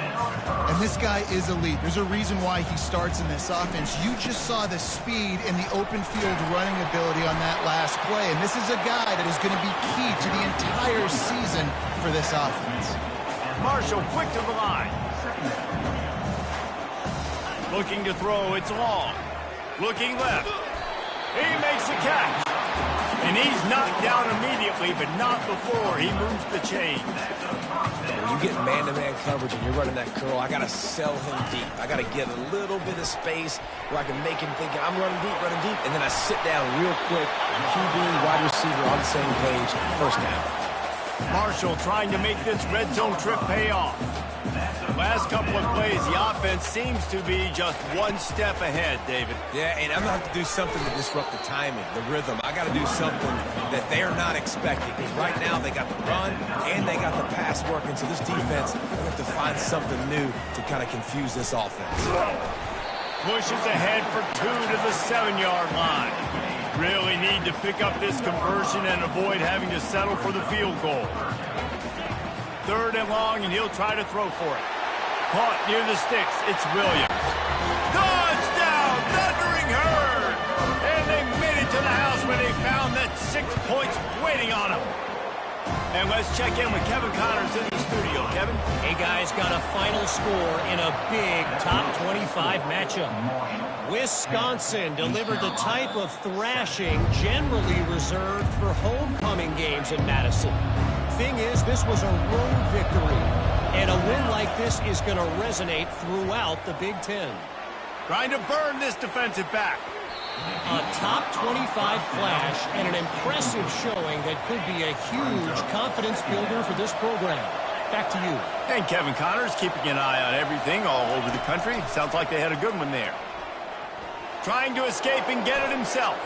[SPEAKER 2] And this guy is elite. There's a reason why he starts in this offense. You just saw the speed and the open field running ability on that last play. And this is a guy that is going to be key to the entire season for this offense.
[SPEAKER 1] Marshall quick to the line. Looking to throw, it's long. Looking left. He makes the catch. And he's knocked down immediately, but not before he moves the chains.
[SPEAKER 3] When you get man-to-man coverage and you're running that curl, I got to sell him deep. I got to get a little bit of space where I can make him think I'm running deep, and then I sit down real quick. QB, wide receiver on the same page, first down.
[SPEAKER 1] Marshall trying to make this red zone trip pay off. Last couple of plays, the offense seems to be just one step ahead, David.
[SPEAKER 3] Yeah, and I'm going to have to do something to disrupt the timing, the rhythm. I got to do something that they're not expecting, because right now they got the run and they got the pass working, so this defense will have to find something new to kind of confuse this offense.
[SPEAKER 1] Pushes ahead for 2 to the 7-yard line. Really need to pick up this conversion and avoid having to settle for the field goal. 3rd and long, and he'll try to throw for it. Caught near the sticks. It's Williams. Touchdown, Thundering Herd! And they made it to the house when they found that 6 points waiting on them. And let's check in with Kevin Connors in the studio. Kevin?
[SPEAKER 5] Hey, guys, got a final score in a big top 25 matchup. Wisconsin delivered the type of thrashing generally reserved for homecoming games in Madison. Thing is, this was a road victory, and a win like this is going to resonate throughout the Big Ten.
[SPEAKER 1] Trying to burn this defensive back.
[SPEAKER 5] A top 25 clash and an impressive showing that could be a huge confidence builder for this program. Back to you.
[SPEAKER 1] And Kevin Connors keeping an eye on everything all over the country. Sounds like they had a good one there. Trying to escape and get it himself.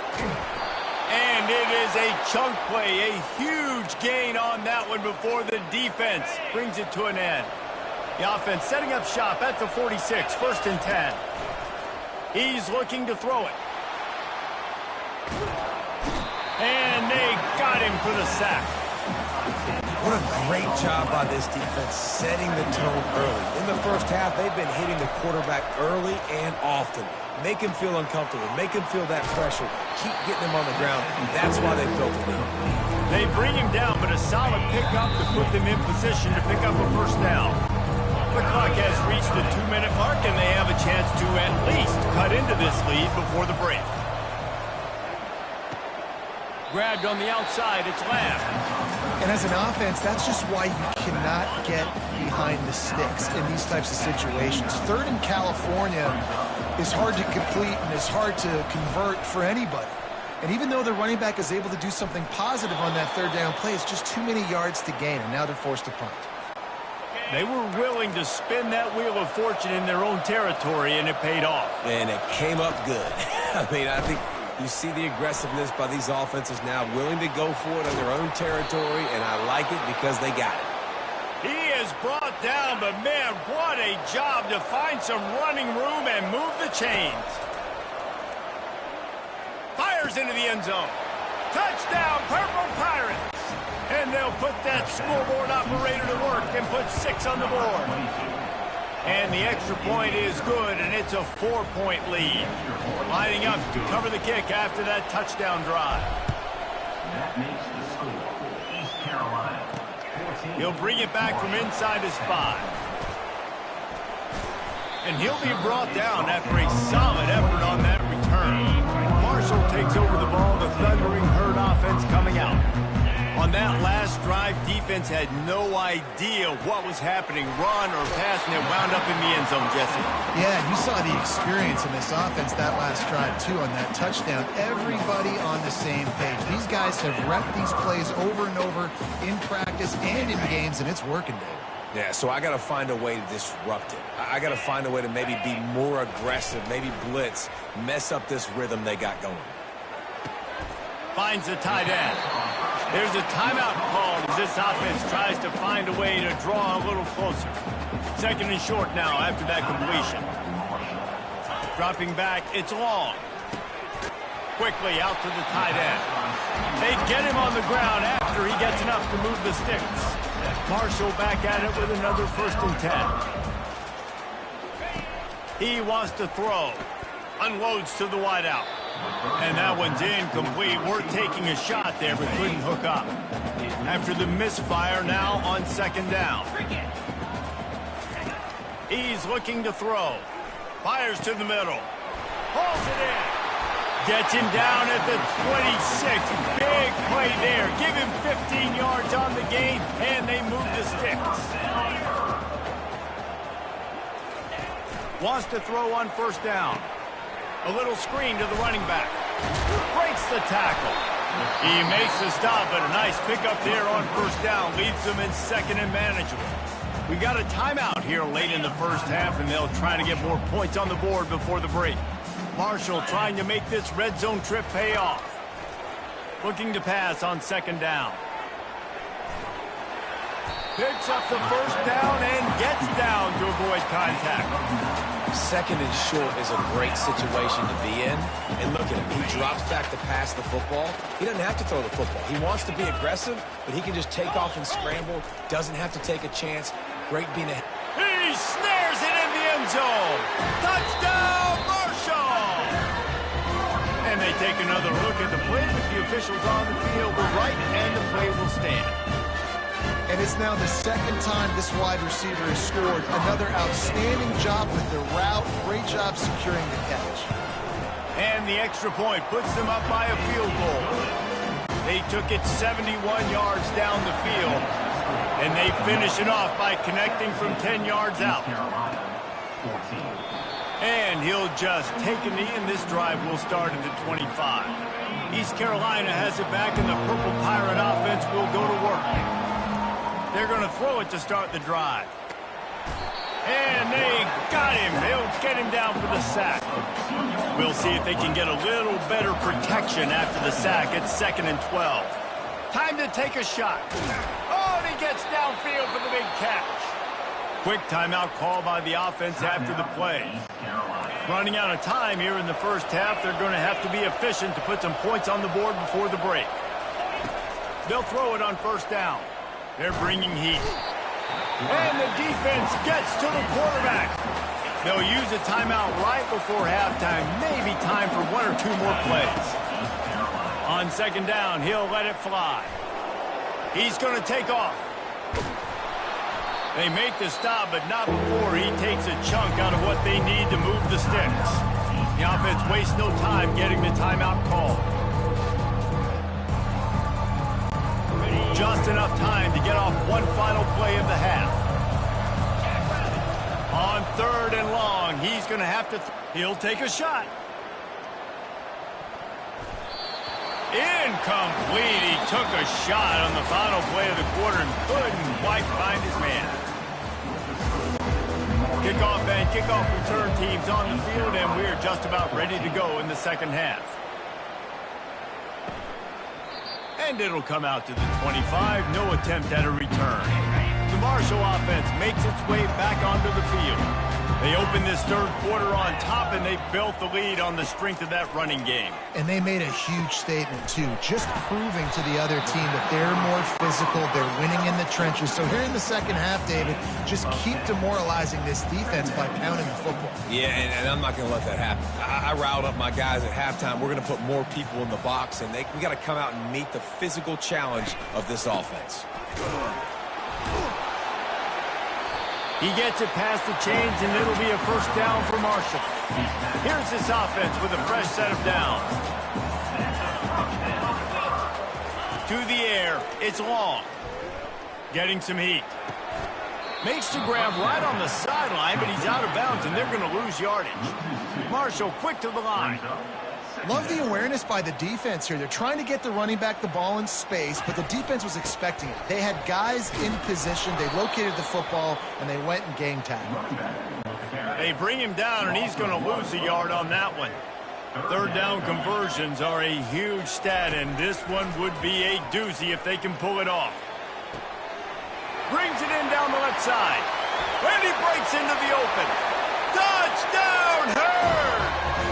[SPEAKER 1] And it is a chunk play, a huge gain on that one before the defense brings it to an end. The offense setting up shop at the 46, 1st and 10. He's looking to throw it. And they got him for the sack.
[SPEAKER 3] What a great job by this defense setting the tone early. In the first half, they've been hitting the quarterback early and often. Make him feel uncomfortable. Make him feel that pressure. Keep getting him on the ground. That's why they built the lead.
[SPEAKER 1] They bring him down, but a solid pickup to put them in position to pick up a first down. The clock has reached the 2-minute mark, and they have a chance to at least cut into this lead before the break. Grabbed on the outside, it's Lamb.
[SPEAKER 2] And as an offense, that's just why you cannot get behind the sticks in these types of situations. 3rd in California is hard to complete and is hard to convert for anybody. And even though the running back is able to do something positive on that 3rd down play, it's just too many yards to gain, and now they're forced to punt.
[SPEAKER 1] They were willing to spin that wheel of fortune in their own territory, and it paid off.
[SPEAKER 3] And it came up good. I mean, I think you see the aggressiveness by these offenses now, willing to go for it on their own territory, and I like it because they got it.
[SPEAKER 1] He is brought down, but man, what a job to find some running room and move the chains. Fires into the end zone. Touchdown, Purple Pirates. And they'll put that scoreboard operator to work and put 6 on the board. And the extra point is good, and it's a 4-point lead. Lining up to cover the kick after that touchdown drive.
[SPEAKER 4] That makes the score East Carolina 14.
[SPEAKER 1] He'll bring it back from inside his 5. And he'll be brought down after a solid effort on that return. Marshall takes over the ball, the Thundering Herd offense coming out. On that last drive, defense had no idea what was happening, run or pass, and it wound up in the end zone, Jesse.
[SPEAKER 2] Yeah, you saw the experience in this offense that last drive, too, on that touchdown. Everybody on the same page. These guys have repped these plays over and over in practice and in games, and it's working, David.
[SPEAKER 3] Yeah, so I got to find a way to disrupt it. I got to find a way to maybe be more aggressive, maybe blitz, mess up this rhythm they got going.
[SPEAKER 1] Finds the tight end. There's a timeout called as this offense tries to find a way to draw a little closer. 2nd and short now after that completion. Dropping back, it's long. Quickly out to the tight end. They get him on the ground after he gets enough to move the sticks. Marshall back at it with another 1st and 10. He wants to throw. Unloads to the wideout. And that one's incomplete. We're taking a shot there, but couldn't hook up. After the misfire, now on 2nd down. He's looking to throw. Fires to the middle. Pulls it in. Gets him down at the 26. Big play there. Give him 15 yards on the gain, and they move the sticks. Wants to throw on first down. A little screen to the running back. Breaks the tackle. He makes the stop, but a nice pickup there on first down. Leaves them in second and manageable. We got a timeout here late in the first half, and they'll try to get more points on the board before the break. Marshall trying to make this red zone trip pay off. Looking to pass on second down. Picks up the first down and gets down to avoid contact.
[SPEAKER 3] Second and short is a great situation to be in. And look at him. He drops back to pass the football. He doesn't have to throw the football. He wants to be aggressive, but he can just take off and scramble. Doesn't have to take a chance. Great being ahead.
[SPEAKER 1] He snares it in the end zone. Touchdown, Marshall! And they take another look at the play, but the officials on the field were right, and the play will stand.
[SPEAKER 2] And it's now the second time this wide receiver has scored. Another outstanding job with the route. Great job securing the catch.
[SPEAKER 1] And the extra point puts them up by a field goal. They took it 71 yards down the field, and they finish it off by connecting from 10 yards out. And he'll just take a knee, and this drive will start at the 25. East Carolina has it back, and the Purple Pirate offense will go to work. They're going to throw it to start the drive. And they got him. They'll get him down for the sack. We'll see if they can get a little better protection after the sack. It's 2nd and 12. Time to take a shot. Oh, and he gets downfield for the big catch. Quick timeout call by the offense after the play. Running out of time here in the first half. They're going to have to be efficient to put some points on the board before the break. They'll throw it on first down. They're bringing heat. And the defense gets to the quarterback. They'll use a timeout right before halftime. Maybe time for one or two more plays. On second down, he'll let it fly. He's going to take off. They make the stop, but not before he takes a chunk out of what they need to move the sticks. The offense wastes no time getting the timeout called. Just enough time to get off one final play of the half. On third and long, he's going to have to... He'll take a shot. Incomplete. He took a shot on the final play of the quarter and couldn't quite find his man. Kickoff and kickoff return teams on the field, and we're just about ready to go in the second half. And it'll come out to the 25. No attempt at a return. The Marshall offense makes its way back onto the field. They opened this third quarter on top, and they built the lead on the strength of that running game.
[SPEAKER 2] And they made a huge statement, too, just proving to the other team that they're more physical, they're winning in the trenches. So here in the second half, David, just keep demoralizing this defense by pounding the football.
[SPEAKER 3] Yeah, and I'm not going to let that happen. I riled up my guys at halftime. We're going to put more people in the box, and we got to come out and meet the physical challenge of this offense.
[SPEAKER 1] He gets it past the chains, and it'll be a first down for Marshall. Here's this offense with a fresh set of downs. To the air, it's long. Getting some heat. Makes the grab right on the sideline, but he's out of bounds, and they're going to lose yardage. Marshall quick to the line.
[SPEAKER 2] Love the awareness by the defense here. They're trying to get the running back the ball in space, but the defense was expecting it. They had guys in position. They located the football, and they went and gang tagged.
[SPEAKER 1] They bring him down, and he's going to lose a yard on that one. Third down conversions are a huge stat, and this one would be a doozy if they can pull it off. Brings it in down the left side. And he breaks into the open. Touchdown, Hurd!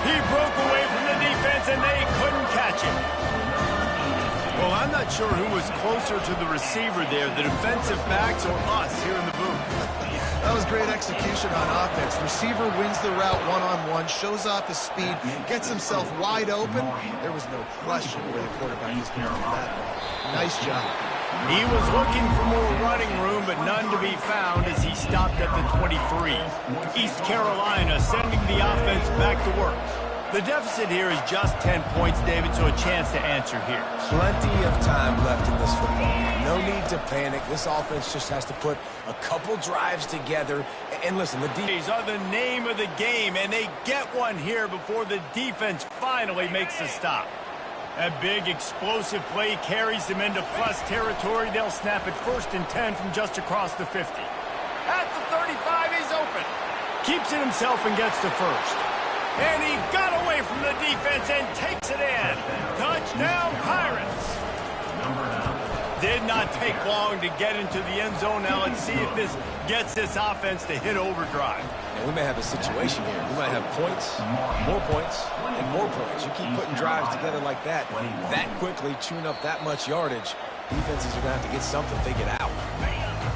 [SPEAKER 1] He broke away from the defense, and they couldn't catch him. Well, I'm not sure who was closer to the receiver there, the defensive backs or us here in the booth.
[SPEAKER 2] That was great execution on offense. Receiver wins the route one-on-one, shows off the speed, gets himself wide open. There was no question where the quarterback was going to do that. Nice job.
[SPEAKER 1] He was looking for more running room, but none to to be found as he stopped at the 23. East Carolina sending the offense back to work. The deficit here is just 10 points, David, so a chance to answer here.
[SPEAKER 3] Plenty of time left in this football game. No need to panic. This offense just has to put a couple drives together. And listen, the
[SPEAKER 1] These are the name of the game, and they get one here before the defense finally makes the stop. A big explosive play carries them into plus territory. They'll snap it 1st and 10 from just across the 50. At the 35, he's open. Keeps it himself and gets to 1st. And he got away from the defense and takes it in. Touchdown, Pirates. Did not take long to get into the end zone. Now let's see if this gets this offense to hit overdrive.
[SPEAKER 3] And we may have a situation here. We might have points, more points, and more points. You keep putting drives together like that quickly, chewing up that much yardage, defenses are going to have to get something figured out.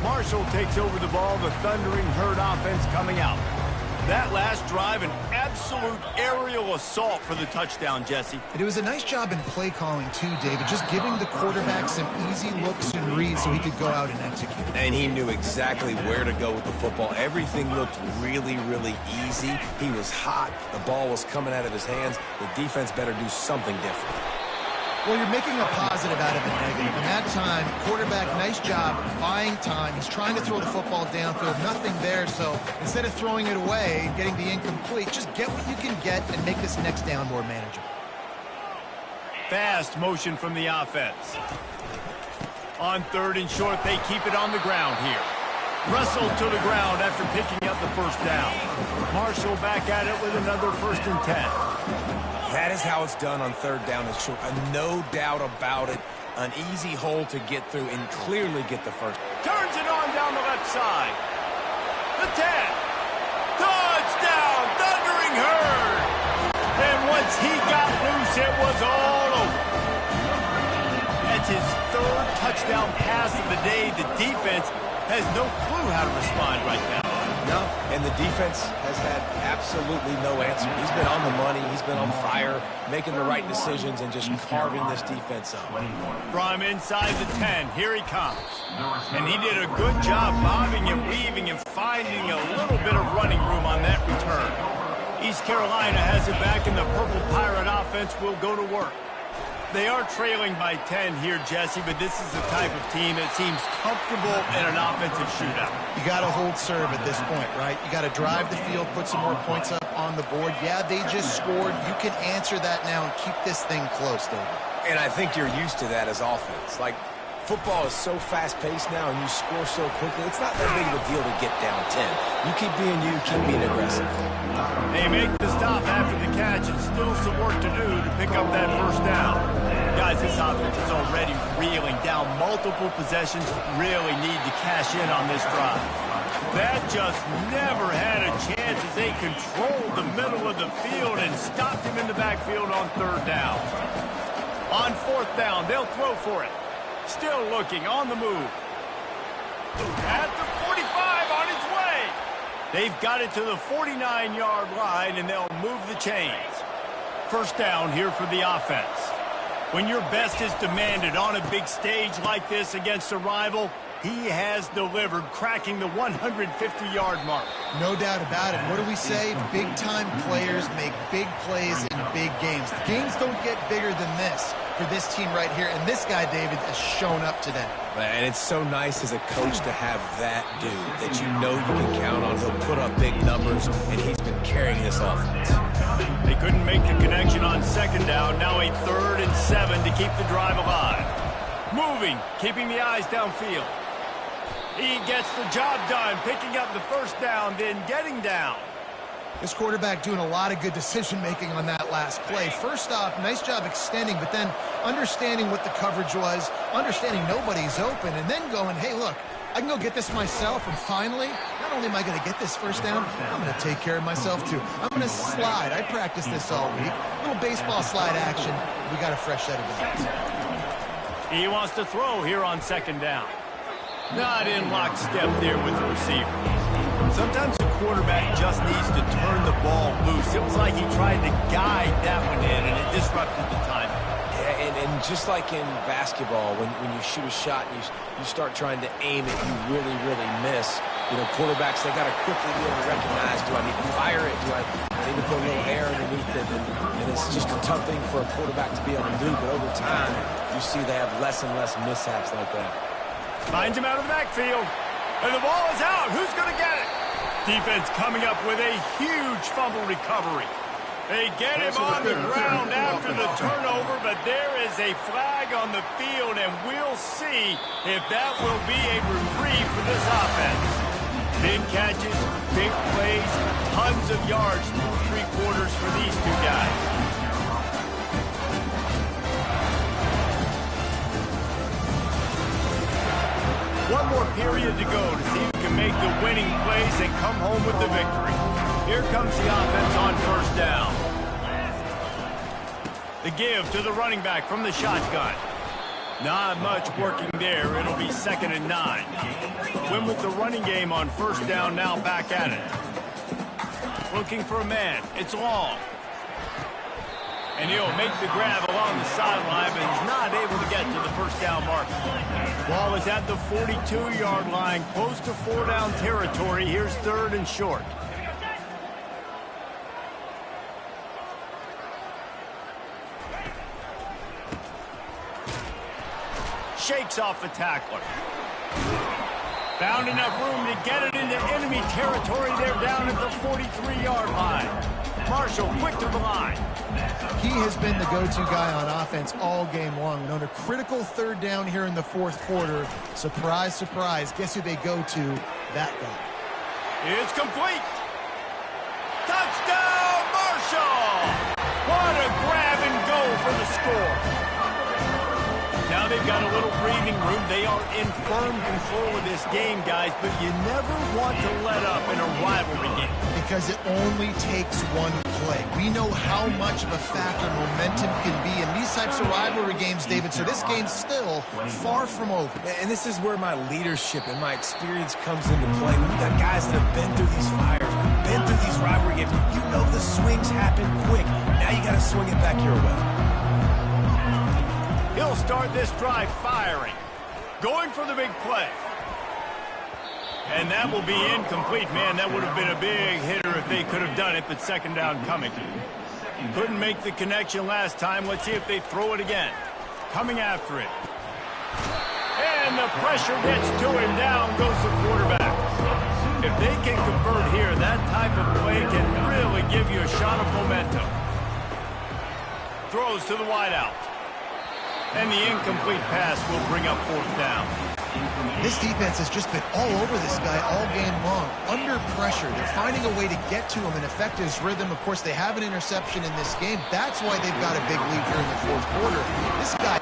[SPEAKER 1] Marshall takes over the ball. The Thundering Herd offense coming out. That last drive, an absolute aerial assault for the touchdown, Jesse.
[SPEAKER 2] It was a nice job in play calling, too, David, just giving the quarterback some easy looks and reads so he could go out and execute.
[SPEAKER 3] And he knew exactly where to go with the football. Everything looked really, really easy. He was hot. The ball was coming out of his hands. The defense better do something different.
[SPEAKER 2] Well, you're making a positive out of a negative. And that time, quarterback, nice job buying time. He's trying to throw the football downfield. Nothing there, so instead of throwing it away and getting the incomplete, just get what you can get and make this next down more manageable.
[SPEAKER 1] Fast motion from the offense. On 3rd and short, they keep it on the ground here. Russell to the ground after picking up the 1st down. Marshall back at it with another 1st and 10.
[SPEAKER 3] That is how it's done on 3rd down and short. No doubt about it. An easy hole to get through and clearly get the 1st.
[SPEAKER 1] Turns it on down the left side. The 10. Touchdown, Thundering Herd. And once he got loose, it was all over. That's his 3rd touchdown pass of the day. The defense has no clue how to respond right now.
[SPEAKER 3] No, and the defense has had absolutely no answer. He's been on the money. He's been on fire, making the right decisions and just carving this defense up.
[SPEAKER 1] From inside the 10, here he comes. And he did a good job bobbing and weaving and finding a little bit of running room on that return. East Carolina has it back, and the Purple Pirate offense will go to work. They are trailing by 10 here, Jesse, but this is the type of team that seems comfortable in an offensive shootout.
[SPEAKER 2] You got to hold serve at this point, right? You got to drive the field, put some more points up on the board. Yeah, they just scored. You can answer that now and keep this thing close, David.
[SPEAKER 3] And I think you're used to that as offense. Like, football is so fast-paced now and you score so quickly, it's not that big of a deal to get down 10. You keep being you, keep being aggressive.
[SPEAKER 1] They make the stop after the catch, and still some work to do to pick up that 1st down. Guys, this offense is already reeling down multiple possessions. Really need to cash in on this drive. That just never had a chance as they controlled the middle of the field and stopped him in the backfield on 3rd down. On 4th down, they'll throw for it. Still looking, on the move. At the 45, on his way. They've got it to the 49-yard line, and they'll move the chains. 1st down here for the offense. When your best is demanded on a big stage like this against a rival, he has delivered, cracking the 150-yard mark.
[SPEAKER 2] No doubt about it. What do we say? Big-time players make big plays in big games. The games don't get bigger than this for this team right here, and this guy, David, has shown up today.
[SPEAKER 3] And it's so nice as a coach to have that dude that you know you can count on. He'll put up big numbers, and he's been carrying this offense.
[SPEAKER 1] They couldn't make the connection on 2nd down. Now a 3rd and 7 to keep the drive alive. Moving, keeping the eyes downfield. He gets the job done, picking up the 1st down, then getting down.
[SPEAKER 2] This quarterback doing a lot of good decision-making on that last play. First off, nice job extending, but then understanding what the coverage was, understanding nobody's open, and then going, hey, look, I can go get this myself, and finally, not only am I going to get this 1st down, I'm going to take care of myself, too. I'm going to slide. I practiced this all week. A little baseball slide action. We got a fresh set of downs.
[SPEAKER 1] He wants to throw here on 2nd down. Not in lockstep there with the receiver. Sometimes the quarterback just needs to turn the ball loose. It was like he tried to guide that one in, and it disrupted the timing.
[SPEAKER 3] Yeah, and And just like in basketball, when you shoot a shot and you start trying to aim it, you really, really miss. You know, quarterbacks, they got to quickly be able to recognize, do I need to fire it? Do I need to put a little air underneath it? And it's just a tough thing for a quarterback to be able to do. But over time, you see they have less and less mishaps like that.
[SPEAKER 1] Finds him out of the backfield. And the ball is out. Who's going to get it? Defense coming up with a huge fumble recovery. They get him on the ground after the turnover, but there is a flag on the field, and we'll see if that will be a reprieve for this offense. Big catches, big plays, tons of yards through three quarters for these two guys. One more period to go to see who can make the winning plays and come home with the victory. Here comes the offense on first down. The give to the running back from the shotgun. Not much working there. It'll be 2nd and 9. Win with the running game on first down, now back at it. Looking for a man. It's long. And he'll make the grab along the sideline, but he's not able to get to the first down marker. Ball is at the 42-yard line, close to 4-down territory. Here's 3rd and short. Shakes off the tackler. Found enough room to get it into enemy territory. They're down at the 43-yard line. Marshall quick to the line.
[SPEAKER 2] He has been the go-to guy on offense all game long. And on a critical 3rd down here in the 4th quarter, surprise, surprise, guess who they go to? That guy.
[SPEAKER 1] It's complete. Touchdown, Marshall! What a grab and go for the score. Now they've got a little breathing room. They are in firm control of this game, guys, but you never want to let up in a rivalry game.
[SPEAKER 2] Because it only takes one play. We know how much of a factor momentum can be in these types of rivalry games, David, so this game's still far from over.
[SPEAKER 3] And this is where my leadership and my experience comes into play. When you got guys that have been through these fires, been through these rivalry games, you know the swings happen quick. Now you got to swing it back your way.
[SPEAKER 1] He'll start this drive firing. Going for the big play. And that will be incomplete. Man, that would have been a big hitter if they could have done it, but 2nd down coming. Couldn't make the connection last time. Let's see if they throw it again. Coming after it. And the pressure gets to him. Down goes the quarterback. If they can convert here, that type of play can really give you a shot of momentum. Throws to the wideout. And the incomplete pass will bring up 4th down.
[SPEAKER 2] This defense has just been all over this guy all game long. Under pressure, they're finding a way to get to him and affect his rhythm. Of course, they have an interception in this game. That's why they've got a big lead here in the 4th quarter. This guy...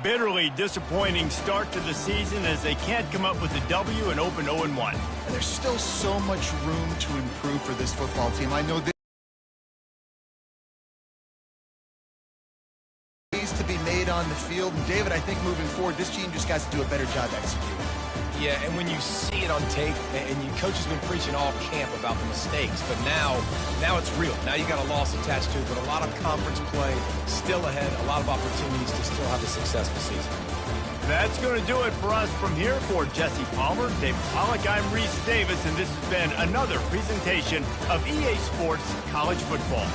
[SPEAKER 1] Bitterly disappointing start to the season as they can't come up with a W and open 0-1.
[SPEAKER 6] And there's still so much room to improve for this football team. I know these to be made on the field. And David, I think moving forward, this team just has to do a better job executing.
[SPEAKER 3] Yeah, and when you see it on tape, and your coach has been preaching all camp about the mistakes, but now it's real. Now you got a loss attached to it, but a lot of conference play still ahead, a lot of opportunities to still have a successful season.
[SPEAKER 1] That's going to do it for us from here. For Jesse Palmer, David Pollack, I'm Reese Davis, and this has been another presentation of EA Sports College Football.